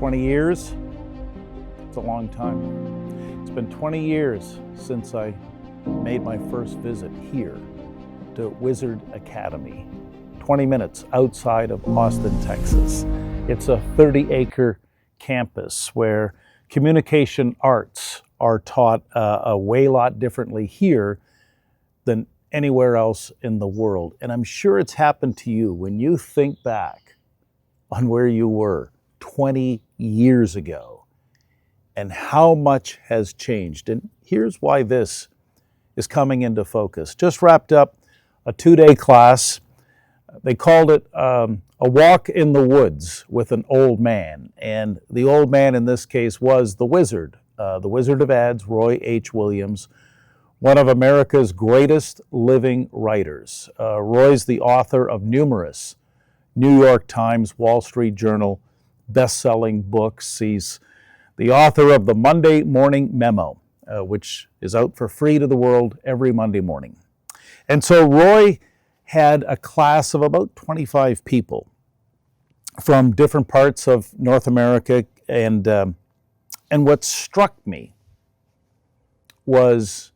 20 years, it's a long time. It's been 20 years since I made my first visit here to Wizard Academy, 20 minutes outside of Austin, Texas. It's a 30-acre campus where communication arts are taught a lot differently here than anywhere else in the world. And I'm sure it's happened to you when you think back on where you were 20 years ago and how much has changed. And here's why this is coming into focus. Just wrapped up a 2-day class. They called it a walk in the woods with an old man. And the old man in this case was the Wizard of Ads, Roy H. Williams, one of America's greatest living writers. Roy's the author of numerous New York Times, Wall Street Journal best-selling books. He's the author of the Monday Morning Memo, which is out for free to the world every Monday morning. And so Roy had a class of about 25 people from different parts of North America, and what struck me was,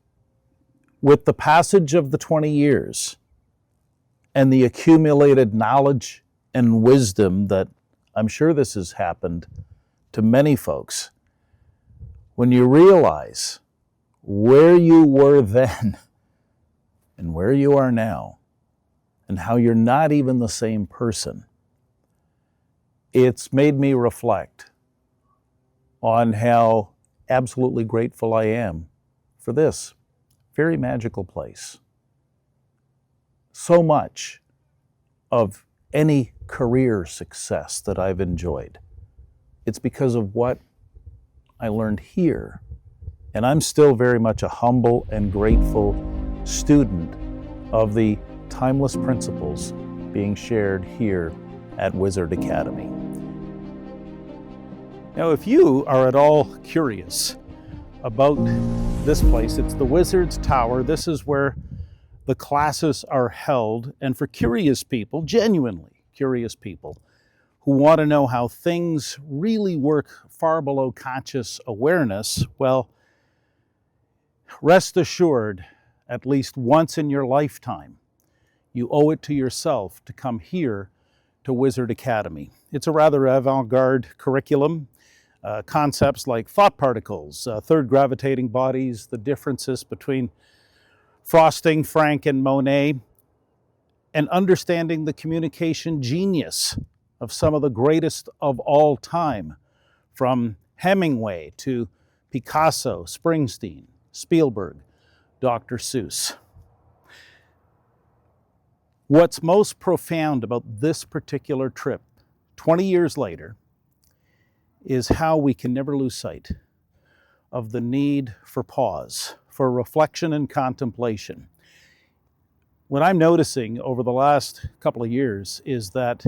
with the passage of the 20 years and the accumulated knowledge and wisdom that I'm sure this has happened to many folks, when you realize where you were then and where you are now, and how you're not even the same person, it's made me reflect on how absolutely grateful I am for this very magical place. So much of any career success that I've enjoyed, it's because of what I learned here. And I'm still very much a humble and grateful student of the timeless principles being shared here at Wizard Academy. Now, if you are at all curious about this place, it's the Wizard's Tower. This is where the classes are held. And for curious people, genuinely curious people, who want to know how things really work far below conscious awareness, well, rest assured, at least once in your lifetime, you owe it to yourself to come here to Wizard Academy. It's a rather avant-garde curriculum. Concepts like thought particles, third gravitating bodies, the differences between Frosting, Frank, and Monet, and understanding the communication genius of some of the greatest of all time, from Hemingway to Picasso, Springsteen, Spielberg, Dr. Seuss. What's most profound about this particular trip, 20 years later, is how we can never lose sight of the need for pause, for reflection and contemplation. What I'm noticing over the last couple of years is that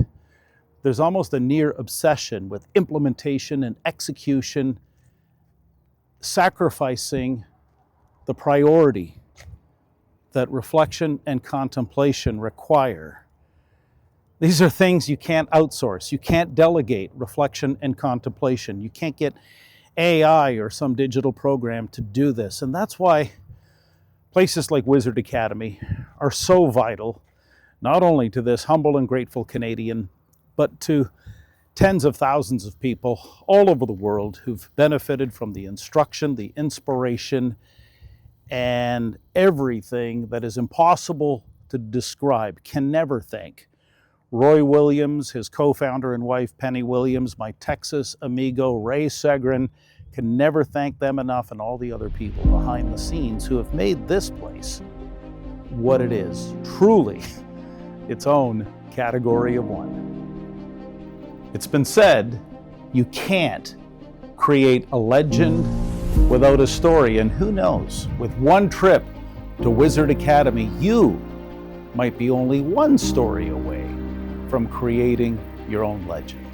there's almost a near obsession with implementation and execution, sacrificing the priority that reflection and contemplation require. These are things you can't outsource. You can't delegate reflection and contemplation. You can't get AI or some digital program to do this. And that's why places like Wizard Academy are so vital, not only to this humble and grateful Canadian, but to tens of thousands of people all over the world who've benefited from the instruction, the inspiration, and everything that is impossible to describe. Can never thank Roy Williams, his co-founder and wife, Penny Williams, my Texas amigo, Ray Segrin. Can never thank them enough, and all the other people behind the scenes who have made this place what it is. Truly its own category of one. It's been said, you can't create a legend without a story. And who knows, with one trip to Wizard Academy, you might be only one story away from creating your own legend.